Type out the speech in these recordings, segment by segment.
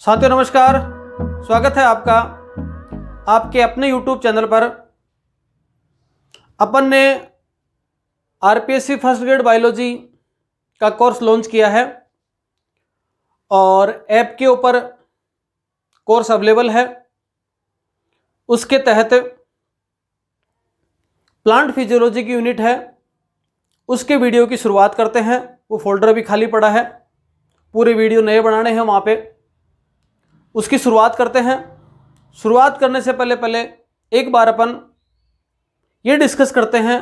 साथियों नमस्कार, स्वागत है आपका आपके अपने YouTube चैनल पर। अपन ने आरपीएससी फर्स्ट ग्रेड बायोलॉजी का कोर्स लॉन्च किया है और ऐप के ऊपर कोर्स अवेलेबल है। उसके तहत प्लांट फिजियोलॉजी की यूनिट है, उसके वीडियो की शुरुआत करते हैं। वो फोल्डर भी खाली पड़ा है, पूरे वीडियो नए बनाने हैं वहाँ पे। उसकी शुरुआत करते हैं। शुरुआत करने से पहले एक बार अपन ये डिस्कस करते हैं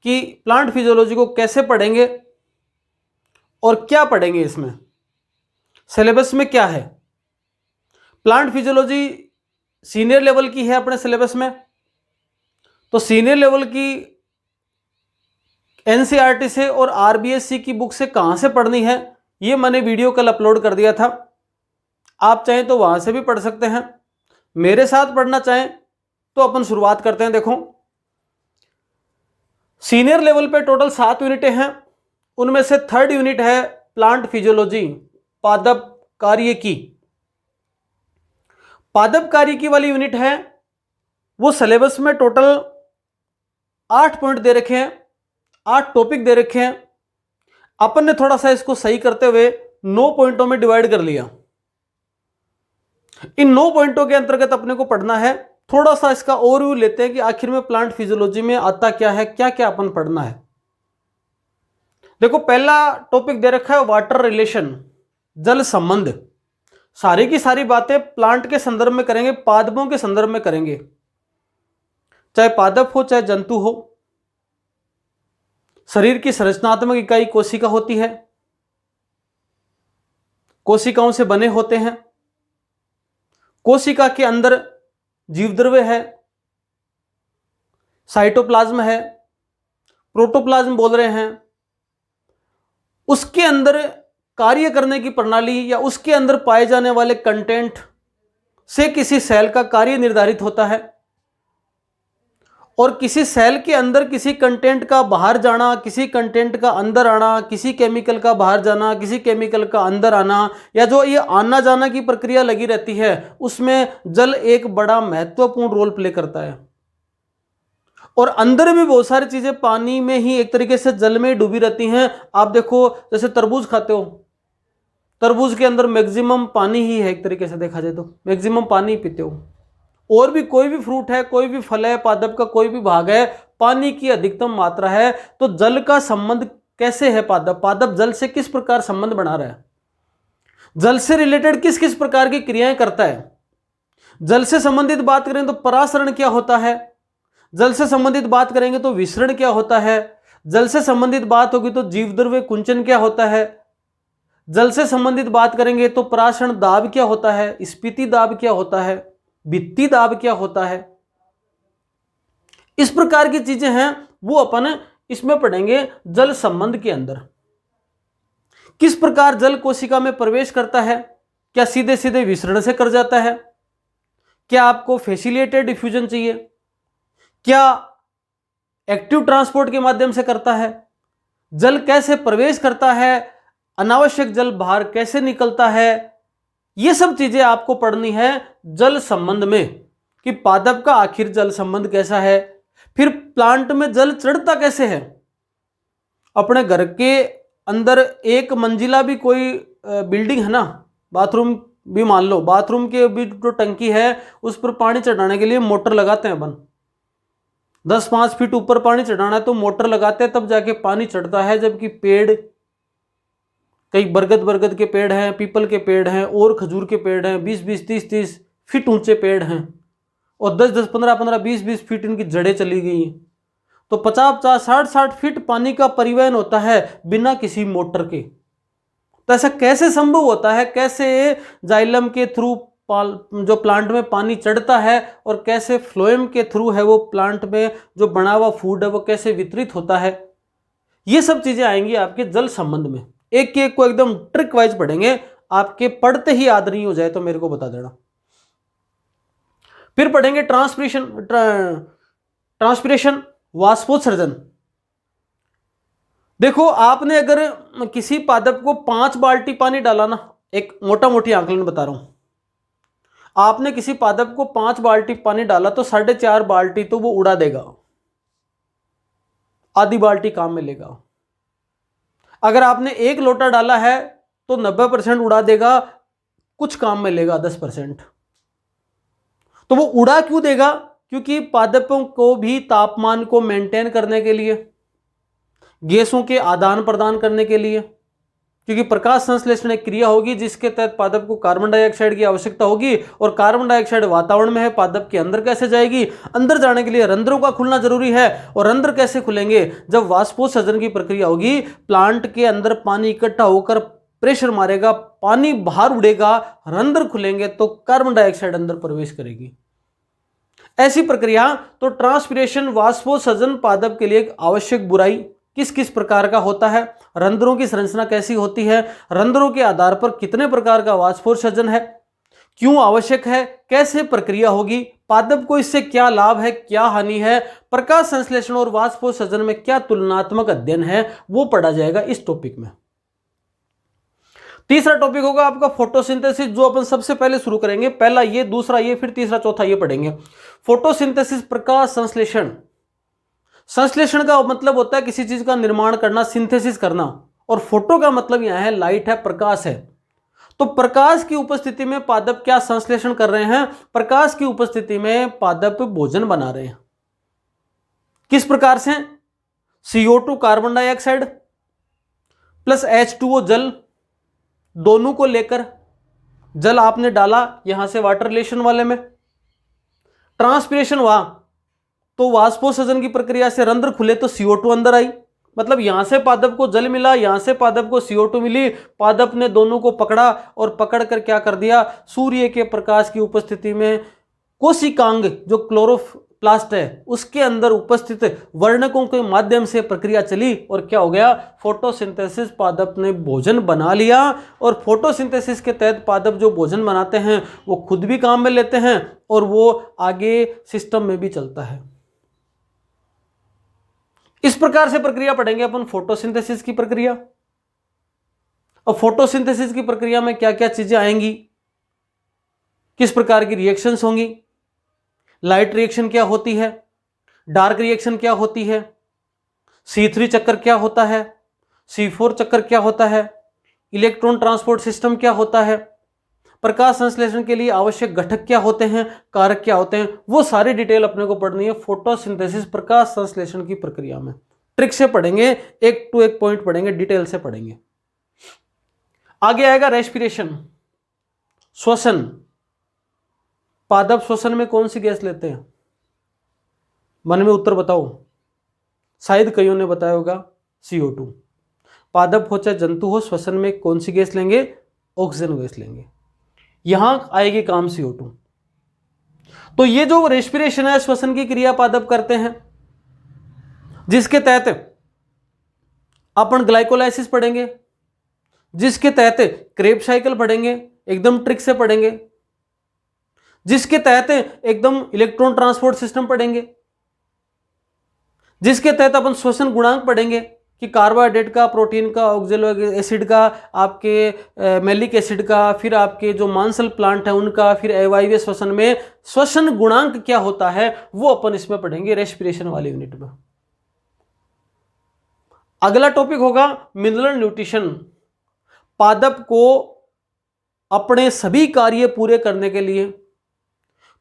कि प्लांट फिजियोलॉजी को कैसे पढ़ेंगे और क्या पढ़ेंगे, इसमें सिलेबस में क्या है। प्लांट फिजियोलॉजी सीनियर लेवल की है अपने सिलेबस में, तो सीनियर लेवल की एनसीईआरटी से और आरबीएससी की बुक से कहाँ से पढ़नी है, ये मैंने वीडियो कल अपलोड कर दिया था। आप चाहें तो वहां से भी पढ़ सकते हैं, मेरे साथ पढ़ना चाहें तो अपन शुरुआत करते हैं। देखो, सीनियर लेवल पे टोटल 7 यूनिटें हैं। उनमें से थर्ड यूनिट है प्लांट फिजियोलॉजी, पादप कार्य की। पादप कार्य की वाली यूनिट है, वो सिलेबस में टोटल 8 पॉइंट दे रखे हैं, 8 टॉपिक दे रखे हैं। अपन ने थोड़ा सा इसको सही करते हुए 9 पॉइंटों में डिवाइड कर लिया। इन 9 पॉइंटों के अंतर्गत अपने को पढ़ना है। थोड़ा सा इसका ओवरव्यू लेते हैं कि आखिर में प्लांट फिजियोलॉजी में आता क्या है, क्या क्या अपन पढ़ना है। देखो, पहला टॉपिक दे रखा है वाटर रिलेशन, जल संबंध। सारी की सारी बातें प्लांट के संदर्भ में करेंगे, पादपों के संदर्भ में करेंगे। चाहे पादप हो चाहे जंतु हो, शरीर की संरचनात्मक इकाई कोशिका होती है, कोशिकाओं से बने होते हैं। कोशिका के अंदर जीवद्रव्य है, साइटोप्लाज्म है, प्रोटोप्लाज्म बोल रहे हैं। उसके अंदर कार्य करने की प्रणाली या उसके अंदर पाए जाने वाले कंटेंट से किसी सेल का कार्य निर्धारित होता है, और किसी सेल के अंदर किसी कंटेंट का बाहर जाना, किसी कंटेंट का अंदर आना, किसी केमिकल का बाहर जाना, किसी केमिकल का अंदर आना, या जो ये आना जाना की प्रक्रिया लगी रहती है, उसमें जल एक बड़ा महत्वपूर्ण रोल प्ले करता है। और अंदर भी बहुत सारी चीजें पानी में ही एक तरीके से जल में डूबी रहती हैं। आप देखो, जैसे तरबूज खाते हो, तरबूज के अंदर मैक्सिमम पानी ही है, एक तरीके से देखा जाए तो मैक्सिमम पानी पीते हो। और भी कोई भी फ्रूट है, कोई भी फल है, पादप का कोई भी भाग है, पानी की अधिकतम मात्रा है। तो जल का संबंध कैसे है, पादप जल से किस प्रकार संबंध बना रहा है, जल से रिलेटेड किस किस प्रकार की क्रियाएं करता है। जल से संबंधित बात करें तो परासरण क्या होता है, जल से संबंधित बात करेंगे तो विसरण क्या होता है, जल से संबंधित बात होगी तो जीवद्रव्य कुंचन क्या होता है, जल से संबंधित बात करेंगे तो परासरण दाब क्या होता है, स्फीति दाब क्या होता है, भित्ति दाब क्या होता है। इस प्रकार की चीजें हैं, वो अपन इसमें पढ़ेंगे। जल संबंध के अंदर किस प्रकार जल कोशिका में प्रवेश करता है, क्या सीधे सीधे विसरण से कर जाता है, क्या आपको फैसिलिटेटेड डिफ्यूजन चाहिए, क्या एक्टिव ट्रांसपोर्ट के माध्यम से करता है, जल कैसे प्रवेश करता है, अनावश्यक जल बाहर कैसे निकलता है। ये सब चीजें आपको पढ़नी है जल संबंध में, कि पादप का आखिर जल संबंध कैसा है। फिर प्लांट में जल चढ़ता कैसे है। अपने घर के अंदर एक मंजिला भी कोई बिल्डिंग है ना, बाथरूम भी मान लो, बाथरूम के भी जो टंकी है उस पर पानी चढ़ाने के लिए मोटर लगाते हैं अपन। 10-5 फीट ऊपर पानी चढ़ाना है तो मोटर लगाते हैं, तब जाके पानी चढ़ता है। जबकि पेड़, कई बरगद के पेड़ हैं, पीपल के पेड़ हैं, और खजूर के पेड़ हैं, 20-20, 30-30 फीट ऊंचे पेड़ हैं, और 10-10, 15-15, 20-20 फीट इनकी जड़ें चली गई हैं। तो 50-50, 60-60 फीट पानी का परिवहन होता है बिना किसी मोटर के। तो ऐसा कैसे संभव होता है, कैसे जाइलम के थ्रू जो प्लांट में पानी चढ़ता है, और कैसे फ्लोएम के थ्रू है वो प्लांट में जो बना हुआ फूड है वो कैसे वितरित होता है। ये सब चीजें आएंगी आपके जल संबंध में। एक एक को एकदम ट्रिक वाइज पढ़ेंगे, आपके पढ़ते ही याद नहीं हो जाए तो मेरे को बता देना। फिर पढ़ेंगे ट्रांसपिरेशन, वाष्पोत्सर्जन। देखो, आपने अगर किसी पादप को 5 बाल्टी पानी डाला ना, एक मोटा मोटी आंकलन बता रहा हूं, आपने किसी पादप को 5 बाल्टी पानी डाला तो 4.5 बाल्टी तो वो उड़ा देगा, आधी बाल्टी काम में लेगा। अगर आपने 1 लोटा डाला है तो 90% उड़ा देगा, कुछ काम में लेगा 10%। तो वो उड़ा क्यों देगा? क्योंकि पादपों को भी तापमान को मेंटेन करने के लिए, गैसों के आदान प्रदान करने के लिए, क्योंकि प्रकाश संश्लेषण एक क्रिया होगी जिसके तहत पादप को कार्बन डाइऑक्साइड की आवश्यकता होगी, और कार्बन डाइऑक्साइड वातावरण में है, पादप के अंदर कैसे जाएगी? अंदर जाने के लिए रंध्रों का खुलना जरूरी है। और रंध्र कैसे खुलेंगे? जब वाष्पोत्सर्जन की प्रक्रिया होगी, प्लांट के अंदर पानी इकट्ठा होकर प्रेशर मारेगा, पानी बाहर उड़ेगा, रंध्र खुलेंगे तो कार्बन डाइऑक्साइड अंदर प्रवेश करेगी। ऐसी प्रक्रिया तो ट्रांसपिरेशन, वाष्पोत्सर्जन पादप के लिए एक आवश्यक बुराई किस किस प्रकार का होता है, रंध्रों की संरचना कैसी होती है, रंध्रों के आधार पर कितने प्रकार का वाष्पोत्सर्जन है, क्यों आवश्यक है, कैसे प्रक्रिया होगी, पादप को इससे क्या लाभ है, क्या हानि है, प्रकाश संश्लेषण और वाष्पोत्सर्जन में क्या तुलनात्मक अध्ययन है, वो पढ़ा जाएगा इस टॉपिक में। तीसरा टॉपिक होगा आपका फोटोसिंथेसिस, जो अपन सबसे पहले शुरू करेंगे। पहला ये, दूसरा ये, फिर तीसरा चौथा ये पढ़ेंगे। फोटोसिंथेसिस, प्रकाश संश्लेषण। संश्लेषण का मतलब होता है किसी चीज का निर्माण करना, सिंथेसिस करना, और फोटो का मतलब यहां है लाइट है, प्रकाश है। तो प्रकाश की उपस्थिति में पादप क्या संश्लेषण कर रहे हैं? प्रकाश की उपस्थिति में पादप भोजन बना रहे हैं। किस प्रकार से? CO2 carbon dioxide plus H2O जल, दोनों को लेकर, जल आपने डाला यहां से वाटर रिलेशन वाले में, ट्रांसपिरेशन हुआ तो वाष्पोत्सर्जन की प्रक्रिया से रंध्र खुले तो CO2 अंदर आई, मतलब यहां से पादप को जल मिला, यहां से पादप को CO2 मिली, पादप ने दोनों को पकड़ा और पकड़कर क्या कर दिया? सूर्य के प्रकाश की उपस्थिति में कोशिकांग जो क्लोरोप्लास्ट है उसके अंदर उपस्थित वर्णकों के माध्यम से प्रक्रिया चली और क्या हो गया? फोटोसिंथेसिस, पादप ने भोजन बना लिया। और फोटोसिंथेसिस के तहत पादप जो भोजन बनाते हैं वो खुद भी काम में लेते हैं और वो आगे सिस्टम में भी चलता है। इस प्रकार से प्रक्रिया पढ़ेंगे अपन, फोटोसिंथेसिस की प्रक्रिया। और फोटोसिंथेसिस की प्रक्रिया में क्या क्या चीजें आएंगी, किस प्रकार की रिएक्शंस होंगी, लाइट रिएक्शन क्या होती है, डार्क रिएक्शन क्या होती है, C3 चक्कर क्या होता है, C4 चक्कर क्या होता है, इलेक्ट्रॉन ट्रांसपोर्ट सिस्टम क्या होता है, प्रकाश संश्लेषण के लिए आवश्यक घटक क्या होते हैं, कारक क्या होते हैं, वो सारी डिटेल अपने को पढ़नी है फोटोसिंथेसिस, प्रकाश संश्लेषण की प्रक्रिया में। ट्रिक से पढ़ेंगे, एक टू एक पॉइंट पढ़ेंगे, डिटेल से पढ़ेंगे। आगे आएगा रेस्पिरेशन, श्वसन। पादप श्वसन में कौन सी गैस लेते हैं? मन में उत्तर बताओ। शायद कईयों ने बताया होगा CO2। पादप हो चाहे जंतु हो, श्वसन में कौन सी गैस लेंगे? ऑक्सीजन गैस लेंगे। यहां आएगी काम CO2। तो ये जो रेस्पिरेशन है, श्वसन की क्रिया पादप करते हैं, जिसके तहत अपन ग्लाइकोलाइसिस पढ़ेंगे, जिसके तहत क्रेब्स साइकिल पढ़ेंगे, एकदम ट्रिक से पढ़ेंगे, जिसके तहत एकदम इलेक्ट्रॉन ट्रांसपोर्ट सिस्टम पढ़ेंगे, जिसके तहत अपन श्वसन गुणांक पढ़ेंगे कि कार्बोहाइड्रेट का, प्रोटीन का, ऑक्जेलिक एसिड का, आपके मैलिक एसिड का, फिर आपके जो मांसल प्लांट है उनका, फिर अवायवीय श्वसन में श्वसन गुणांक क्या होता है वो अपन इसमें पढ़ेंगे रेस्पिरेशन वाली यूनिट में। अगला टॉपिक होगा मिनरल न्यूट्रिशन। पादप को अपने सभी कार्य पूरे करने के लिए,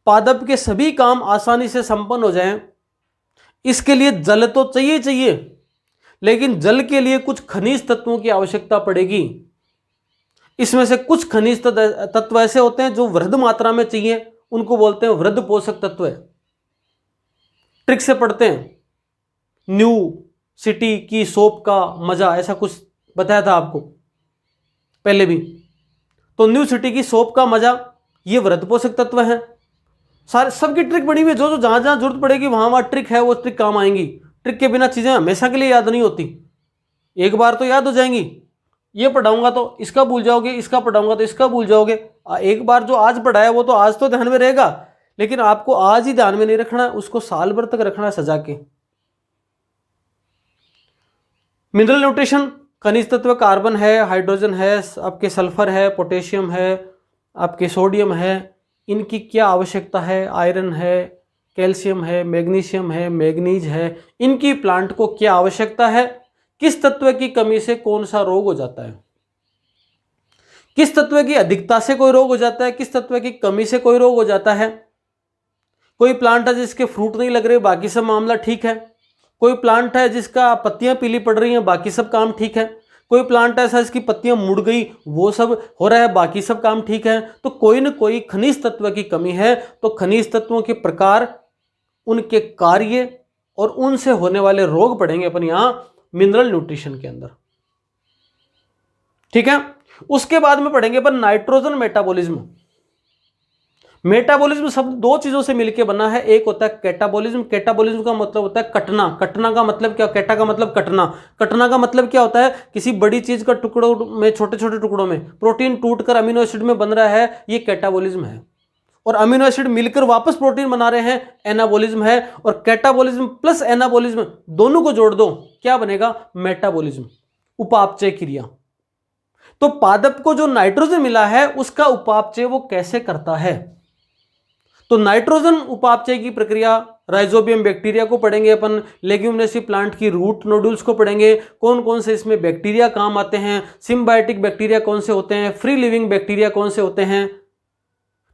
पादप के सभी काम आसानी से संपन्न हो जाएं, इसके लिए जल तो चाहिए, लेकिन जल के लिए कुछ खनिज तत्वों की आवश्यकता पड़ेगी। इसमें से कुछ खनिज तत्व ऐसे होते हैं जो वृहद मात्रा में चाहिए, उनको बोलते हैं वृहद पोषक तत्व। ट्रिक से पढ़ते हैं, न्यू सिटी की सोप का मजा, ऐसा कुछ बताया था आपको पहले भी। तो न्यू सिटी की सोप का मजा, ये वृहद पोषक तत्व है। सारे सबकी ट्रिक बनी हुई है, जो जहां जहां जरूरत पड़ेगी वहां वहां ट्रिक है, वो ट्रिक काम आएंगी। ट्रिक के बिना चीजें हमेशा के लिए याद नहीं होती, एक बार तो याद हो जाएंगी। ये पढ़ाऊंगा तो इसका भूल जाओगे, इसका पढ़ाऊंगा तो इसका भूल जाओगे। एक बार जो आज पढ़ाया वो तो आज तो ध्यान में रहेगा, लेकिन आपको आज ही ध्यान में नहीं रखना, उसको साल भर तक रखना सजा के। मिनरल न्यूट्रिशन, खनिज तत्व कार्बन है, हाइड्रोजन है, आपके सल्फर है, पोटेशियम है, आपके सोडियम है, इनकी क्या आवश्यकता है, आयरन है, कैल्शियम है, मैग्नीशियम है, मैग्नीज है, इनकी प्लांट को क्या आवश्यकता है, किस तत्व की कमी से कौन सा रोग हो जाता है, किस तत्व की अधिकता से कोई रोग हो जाता है, किस तत्व की कमी से कोई रोग हो जाता है। कोई प्लांट है जिसके फ्रूट नहीं लग रहे, बाकी सब मामला ठीक है। कोई प्लांट है जिसका पत्तियां पीली पड़ रही हैं, बाकी सब काम ठीक है। कोई प्लांट ऐसा जिसकी पत्तियां मुड़ गई, वो सब हो रहा है, बाकी सब काम ठीक है। तो कोई न कोई खनिज तत्व की कमी है। तो खनिज तत्वों के प्रकार, उनके कार्य और उनसे होने वाले रोग पढ़ेंगे अपन यहां मिनरल न्यूट्रिशन के अंदर। ठीक है। उसके बाद में पढ़ेंगे अपन नाइट्रोजन मेटाबॉलिज्म। मेटाबॉलिज्म शब्द दो चीजों से मिलकर बना है। एक होता है कैटाबॉलिज्म। कैटाबॉलिज्म का मतलब होता है कटना। कटना का मतलब क्या? कैटा का मतलब कटना। कटना का मतलब क्या होता है? किसी बड़ी चीज का टुकड़ों में, छोटे छोटे टुकड़ों में प्रोटीन टूटकर अमीनो एसिड में बन रहा है, ये कैटाबॉलिज्म है। और अमीनो एसिड मिलकर वापस प्रोटीन बना रहे हैं, एनाबॉलिज्म है। और कैटाबॉलिज्म प्लस एनाबॉलिज्म दोनों को जोड़ दो, क्या बनेगा? मेटाबॉलिज्म, उपापचय क्रिया। तो पादप को जो नाइट्रोजन मिला है उसका उपापचय वो कैसे करता है? तो नाइट्रोजन उपापचय की प्रक्रिया, राइजोबियम बैक्टीरिया को पढ़ेंगे अपन, लेग्यूमिनेसी प्लांट की रूट नोड्यूल्स को पढ़ेंगे, कौन कौन से इसमें बैक्टीरिया काम आते हैं, सिम्बायोटिक बैक्टीरिया कौन से होते हैं, फ्री लिविंग बैक्टीरिया कौन से होते हैं,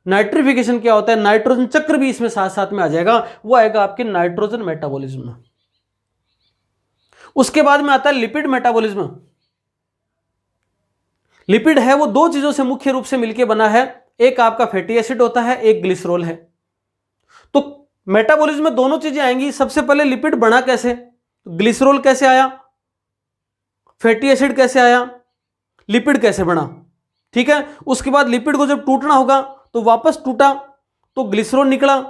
नाइट्रिफिकेशन क्या होता है, नाइट्रोजन चक्र भी इसमें साथ साथ में आ जाएगा, वो आएगा आपके नाइट्रोजन मेटाबॉलिज्म में। उसके बाद में आता है लिपिड मेटाबॉलिज्म। लिपिड है वो दो चीजों से मुख्य रूप से मिलकर बना है, एक आपका फैटी एसिड होता है, एक ग्लिसरॉल है। तो मेटाबॉलिज्म में दोनों चीजें आएंगी। सबसे पहले लिपिड बना कैसे, ग्लिसरॉल कैसे आया, फैटी एसिड कैसे आया, लिपिड कैसे बना। ठीक है। उसके बाद लिपिड को जब टूटना होगा तो वापस टूटा तो ग्लिसरॉल निकला,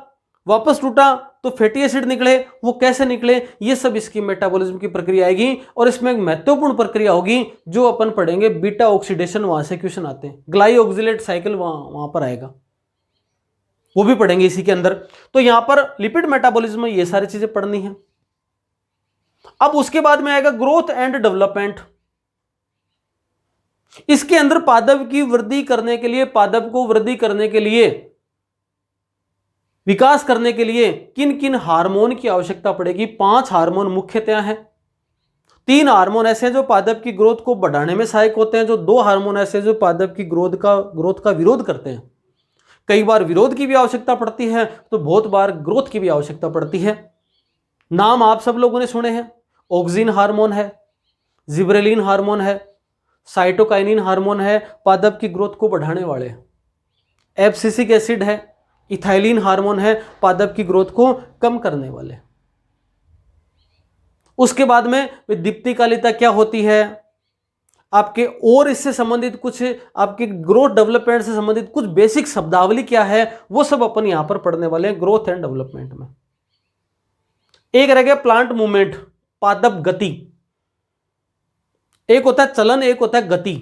वापस टूटा तो फैटी एसिड निकले, वो कैसे निकले, ये सब इसकी मेटाबॉलिज्म की प्रक्रिया आएगी। और इसमें एक महत्वपूर्ण प्रक्रिया होगी जो अपन पढ़ेंगे, बीटा ऑक्सीडेशन, वहां से क्वेश्चन आते हैं, ग्लाइऑक्सिलेट साइकिल वहां पर आएगा, वो भी पढ़ेंगे इसी के अंदर। तो यहां पर लिपिड मेटाबॉलिज्म में ये सारी चीजें पढ़नी है। अब उसके बाद में आएगा ग्रोथ एंड डेवलपमेंट। इसके अंदर पादप की वृद्धि करने के लिए, पादप को वृद्धि करने के लिए, विकास करने के लिए किन किन हार्मोन की आवश्यकता पड़ेगी। 5 हार्मोन मुख्यतः हैं। 3 हार्मोन ऐसे हैं जो पादप की ग्रोथ को बढ़ाने में सहायक होते हैं, जो 2 हार्मोन ऐसे हैं जो पादप की ग्रोथ का विरोध करते हैं। कई बार विरोध की भी आवश्यकता पड़ती है, तो बहुत बार ग्रोथ की भी आवश्यकता पड़ती है। नाम आप सब लोगों ने सुने हैं, ऑक्सिन हार्मोन है, जिब्रेलिन हार्मोन है, साइटोकाइनिन हार्मोन है, पादप की ग्रोथ को बढ़ाने वाले। एब्सिसिक एसिड है, इथाइलिन हार्मोन है, पादप की ग्रोथ को कम करने वाले। उसके बाद में दीप्तिकालिता क्या होती है आपके, और इससे संबंधित कुछ आपके ग्रोथ डेवलपमेंट से संबंधित कुछ बेसिक शब्दावली क्या है, वो सब अपन यहां पर पढ़ने वाले हैं ग्रोथ एंड डेवलपमेंट में। एक रह गया प्लांट मूवमेंट, पादप गति। एक होता है चलन, एक होता है गति।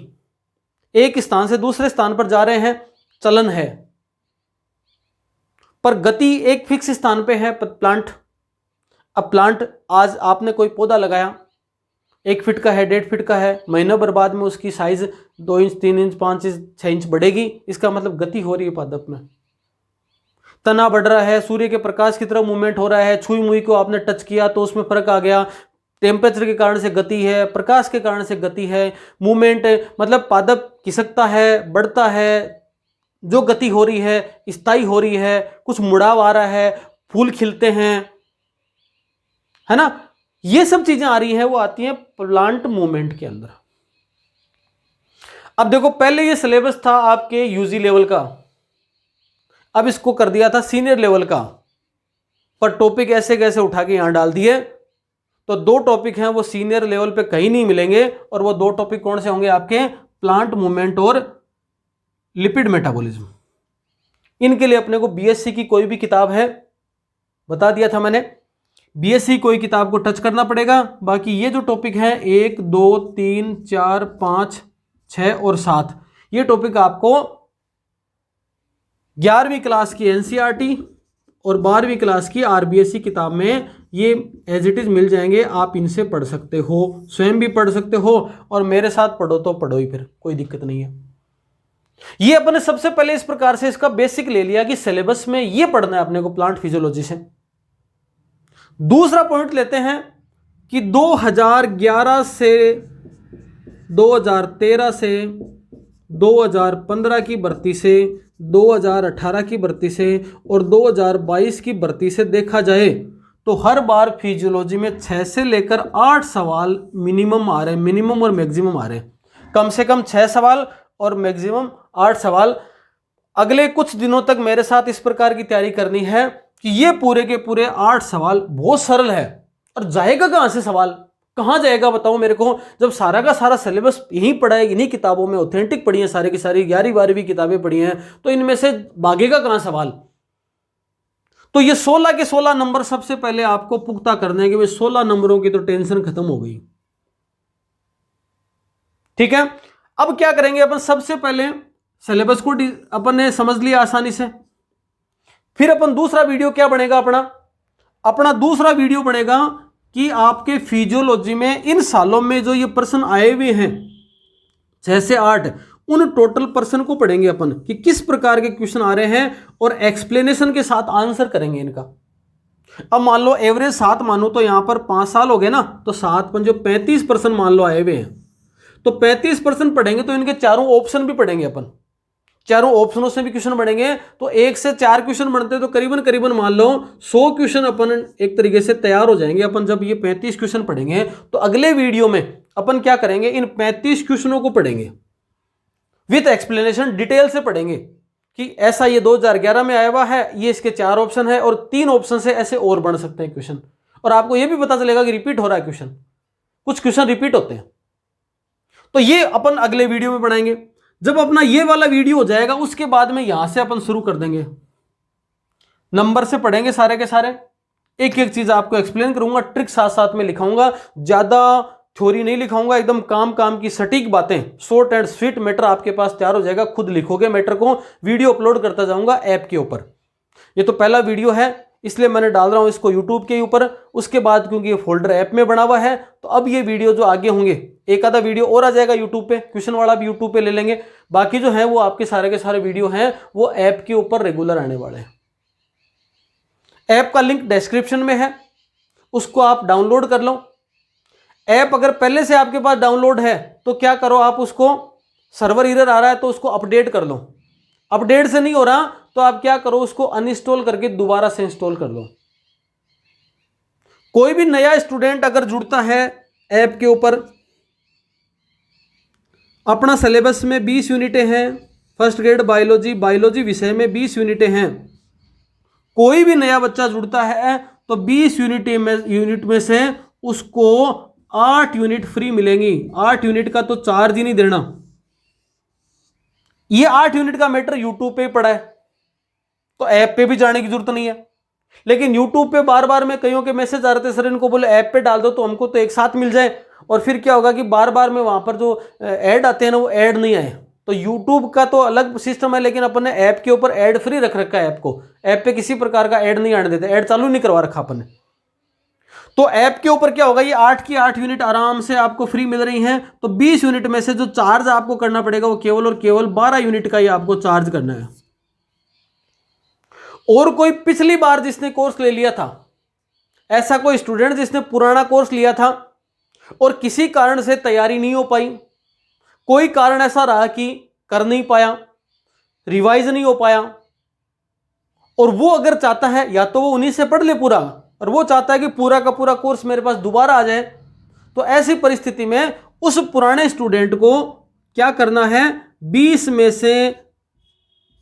एक स्थान से दूसरे स्थान पर जा रहे हैं, चलन है, पर गति एक फिक्स स्थान पे है प्लांट। अब प्लांट, आज आपने कोई पौधा लगाया, 1 फीट का है, 1.5 फीट का है, महीनों भर बाद में उसकी size 2 inch, 3 inch, 5 inch, 6 inch बढ़ेगी। इसका मतलब गति हो रही है पादप में, तना बढ़ रहा है, सूर्य के प्रकाश की तरफ मूवमेंट हो रहा है, छुई मुई को आपने टच किया तो उसमें फर्क आ गया, टेम्परेचर के कारण से गति है, प्रकाश के कारण से गति है, मूवमेंट, मतलब पादप खिसकता है, बढ़ता है, जो गति हो रही है स्थायी हो रही है, कुछ मुड़ाव आ रहा है, फूल खिलते हैं, है ना, ये सब चीजें आ रही हैं, वो आती हैं प्लांट मूवमेंट के अंदर। अब देखो, पहले ये सिलेबस था आपके यूजी लेवल का, अब इसको कर दिया था सीनियर लेवल का, पर टॉपिक ऐसे कैसे उठा के यहां डाल दिए। तो 2 टॉपिक हैं वो सीनियर लेवल पे कहीं नहीं मिलेंगे, और वो 2 टॉपिक कौन से होंगे आपके, प्लांट मूवमेंट और लिपिड मेटाबॉलिज्म। इनके लिए अपने को बीएससी की कोई भी किताब है, बता दिया था मैंने, बीएससी कोई किताब को टच करना पड़ेगा। बाकी ये जो टॉपिक है 1, 2, 3, 4, 5, 6 और 7, ये टॉपिक आपको 11वीं क्लास की एनसीईआरटी और 12वीं क्लास की आरबीएससी किताब में ये एज इट इज मिल जाएंगे। आप इनसे पढ़ सकते हो, स्वयं भी पढ़ सकते हो, और मेरे साथ पढ़ो तो पढ़ो ही, फिर कोई दिक्कत नहीं है। ये अपने सबसे पहले इस प्रकार से इसका बेसिक ले लिया कि सिलेबस में ये पढ़ना है अपने को प्लांट फिजियोलॉजी से। दूसरा पॉइंट लेते हैं कि 2011 से 2013 से 2015 की भर्ती से 2018 की भर्ती से और 2022 की भर्ती से देखा जाए तो हर बार फिजियोलॉजी में 6 से लेकर 8 सवाल मिनिमम आ रहे हैं, मिनिमम और मैक्सिमम आ रहे हैं। कम से कम 6 सवाल और मैक्सिमम 8 सवाल। अगले कुछ दिनों तक मेरे साथ इस प्रकार की तैयारी करनी है कि ये पूरे के पूरे 8 सवाल बहुत सरल है। और जाएगा कहां से सवाल, कहां जाएगा बताओ मेरे को, जब सारा का सारा सिलेबस यहीं पढ़ा है, इन्हीं किताबों में ऑथेंटिक पढ़ी है, सारी की सारी 11वीं 12वीं किताबें पढ़ी हैं, तो इनमें से भागेगा कहां सवाल। तो ये 16 के 16 नंबर सबसे पहले आपको पुख्ता करने के, 16 नंबरों की तो टेंशन खत्म हो गई। ठीक है, अब क्या करेंगे अपन, सबसे पहले सिलेबस को अपन ने समझ लिया आसानी से। फिर अपन दूसरा वीडियो क्या बनेगा अपना दूसरा वीडियो बनेगा कि आपके फिजियोलॉजी में इन सालों में जो ये प्रश्न आए हुए हैं 6 से 8, उन टोटल प्रश्न को पढ़ेंगे अपन कि किस प्रकार के क्वेश्चन आ रहे हैं और एक्सप्लेनेशन के साथ आंसर करेंगे इनका। अब मान लो एवरेज 7 मानो तो यहां पर 5 साल हो गए ना, तो 7 5 जो 35 प्रश्न मान लो आए हुए हैं, तो 35 प्रश्न पढ़ेंगे तो इनके चारों ऑप्शन भी पढ़ेंगे अपन, चारों ऑप्शनों से भी क्वेश्चन बढ़ेंगे। तो 1 से 4 क्वेश्चन बनते तो करीबन मान लो 100 क्वेश्चन अपन एक तरीके से तैयार हो जाएंगे। अपन जब ये 35 क्वेश्चन पढ़ेंगे तो अगले वीडियो में अपन क्या करेंगे, इन 35 क्वेश्चनों को पढ़ेंगे विथ एक्सप्लेनेशन, डिटेल से पढ़ेंगे कि ऐसा ये 2011 में आया हुआ है, ये इसके 4 ऑप्शन है और 3 ऑप्शन से ऐसे और बन सकते हैं क्वेश्चन। और आपको ये भी पता चलेगा कि रिपीट हो रहा है क्वेश्चन, कुछ क्वेश्चन रिपीट होते हैं। तो ये अपन अगले वीडियो में बनाएंगे। जब अपना ये वाला वीडियो हो जाएगा उसके बाद में यहां से अपन शुरू कर देंगे, नंबर से पढ़ेंगे सारे के सारे, एक एक चीज आपको एक्सप्लेन करूंगा, ट्रिक साथ साथ में लिखाऊंगा, ज्यादा थ्योरी नहीं लिखाऊंगा, एकदम काम की सटीक बातें, शॉर्ट एंड स्वीट मैटर आपके पास तैयार हो जाएगा। खुद लिखोगे मैटर को, वीडियो अपलोड करता जाऊंगा ऐप के ऊपर। ये तो पहला वीडियो है इसलिए मैंने डाल रहा हूं इसको यूट्यूब के ऊपर, उसके बाद क्योंकि ये फोल्डर ऐप में बना हुआ है तो अब ये वीडियो जो आगे होंगे, एक आधा वीडियो और आ जाएगा यूट्यूब पे, क्वेश्चन वाला भी यूट्यूब पे ले लेंगे, बाकी जो है वो आपके सारे के सारे वीडियो हैं वो ऐप के ऊपर रेगुलर आने वाले हैं। ऐप का लिंक डिस्क्रिप्शन में है, उसको आप डाउनलोड कर लो। ऐप अगर पहले से आपके पास डाउनलोड है तो क्या करो, आप उसको, सर्वर एरर आ रहा है तो उसको अपडेट कर लो, अपडेट से नहीं हो रहा तो आप क्या करो, उसको अनइंस्टॉल करके दोबारा से इंस्टॉल कर लो। कोई भी नया स्टूडेंट अगर जुड़ता है ऐप के ऊपर, अपना सिलेबस में 20 यूनिटें हैं, फर्स्ट ग्रेड बायोलॉजी विषय में 20 यूनिटें हैं, कोई भी नया बच्चा जुड़ता है तो 20 यूनिट में से उसको 8 यूनिट फ्री मिलेंगी। 8 यूनिट का तो चार्ज ही नहीं देना। ये 8 यूनिट का मैटर यूट्यूब पे पड़ा है तो ऐप पे भी जाने की जरूरत नहीं है। लेकिन यूट्यूब पे बार बार में कईयों के मैसेज आ रहे थे, सर इनको बोले ऐप पे डाल दो तो हमको तो एक साथ मिल जाए, और फिर क्या होगा कि बार बार में वहां पर जो ऐड आते हैं ना वो ऐड नहीं आए। तो यूट्यूब का तो अलग सिस्टम है, लेकिन अपन ने ऐप के ऊपर ऐड फ्री रख रखा है। ऐप को, ऐप पे किसी प्रकार का ऐड नहीं आने देते, ऐड चालू नहीं करवा रखा अपन ने। तो ऐप के ऊपर क्या होगा, ये 8 की 8 यूनिट आराम से आपको फ्री मिल रही हैं। तो 20 यूनिट में से जो चार्ज आपको करना पड़ेगा वो केवल और केवल 12 यूनिट का ही आपको चार्ज करना है। और कोई पिछली बार जिसने कोर्स ले लिया था, ऐसा कोई स्टूडेंट जिसने पुराना कोर्स लिया था और किसी कारण से तैयारी नहीं हो पाई, कोई कारण ऐसा रहा कि कर नहीं पाया, रिवाइज नहीं हो पाया, और वो अगर चाहता है या तो वो उन्हीं से पढ़ ले पूरा, और वो चाहता है कि पूरा का पूरा कोर्स मेरे पास दोबारा आ जाए, तो ऐसी परिस्थिति में उस पुराने स्टूडेंट को क्या करना है, 20 में से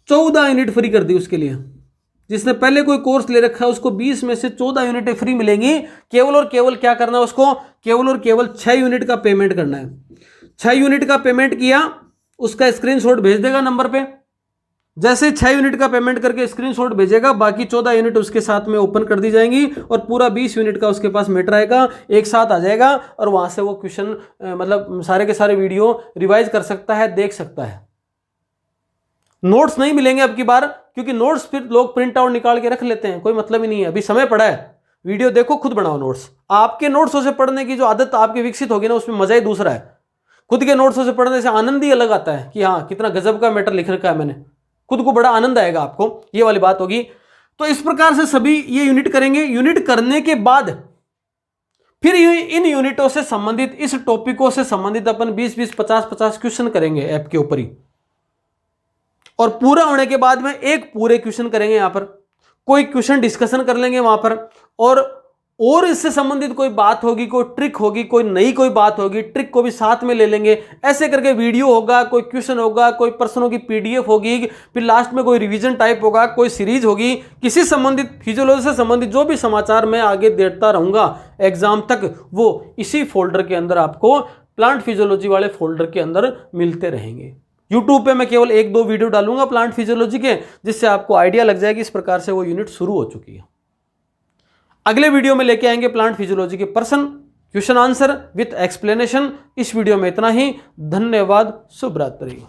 14 यूनिट फ्री कर दी उसके लिए। जिसने पहले कोई कोर्स ले रखा है उसको 20 में से 14 यूनिटें फ्री मिलेंगी। केवल और केवल क्या करना है उसको, केवल और केवल 6 यूनिट का पेमेंट करना है। 6 यूनिट का पेमेंट किया, उसका स्क्रीनशॉट भेज देगा नंबर पे। जैसे 6 यूनिट का पेमेंट करके स्क्रीनशॉट भेजेगा, बाकी 14 यूनिट उसके साथ में ओपन कर दी जाएंगी और पूरा 20 यूनिट का उसके पास मैटर आएगा, एक साथ आ जाएगा, और वहां से वो क्वेश्चन मतलब सारे के सारे वीडियो रिवाइज कर सकता है, देख सकता है। नोट्स नहीं मिलेंगे अब की बार, क्योंकि नोट्स फिर लोग प्रिंट आउट निकाल के रख लेते हैं, कोई मतलब ही नहीं है। अभी समय पड़ा है, वीडियो देखो, खुद बनाओ नोट्स। आपके नोट्स से पढ़ने की जो आदत आपकी विकसित होगी ना, उसमें मजा ही दूसरा है। खुद के नोट्सों से पढ़ने से आनंद ही अलग आता है कि हाँ कितना गजब का मैटर लिख रखा है मैंने, खुद को बड़ा आनंद आएगा आपको, ये वाली बात होगी। तो इस प्रकार से सभी ये यूनिट करेंगे। यूनिट करने के बाद फिर इन यूनिटों से संबंधित, इस टॉपिकों से संबंधित अपन 20-20, 50-50 क्वेश्चन करेंगे ऐप के ऊपर ही, और पूरा होने के बाद में एक पूरे क्वेश्चन करेंगे यहां पर, कोई क्वेश्चन डिस्कशन कर लेंगे वहां पर, और इससे संबंधित कोई बात होगी, कोई ट्रिक होगी, कोई नई कोई बात होगी, ट्रिक को भी साथ में ले लेंगे। ऐसे करके वीडियो होगा, कोई क्वेश्चन होगा, कोई प्रश्नों की पीडीएफ होगी, फिर लास्ट में कोई रिवीजन टाइप होगा, कोई सीरीज होगी, किसी संबंधित फिजियोलॉजी से संबंधित जो भी समाचार मैं आगे देता रहूंगा एग्जाम तक, वो इसी फोल्डर के अंदर आपको प्लांट फिजियोलॉजी वाले फोल्डर के अंदर मिलते रहेंगे। यूट्यूब पे मैं केवल 1-2 वीडियो डालूंगा प्लांट फिजियोलॉजी के, जिससे आपको आइडिया लग जाएगी इस प्रकार से वो यूनिट शुरू हो चुकी है। अगले वीडियो में लेके आएंगे प्लांट फिजियोलॉजी के प्रश्न, क्वेश्चन आंसर विथ एक्सप्लेनेशन। इस वीडियो में इतना ही। धन्यवाद। शुभ रात्रि।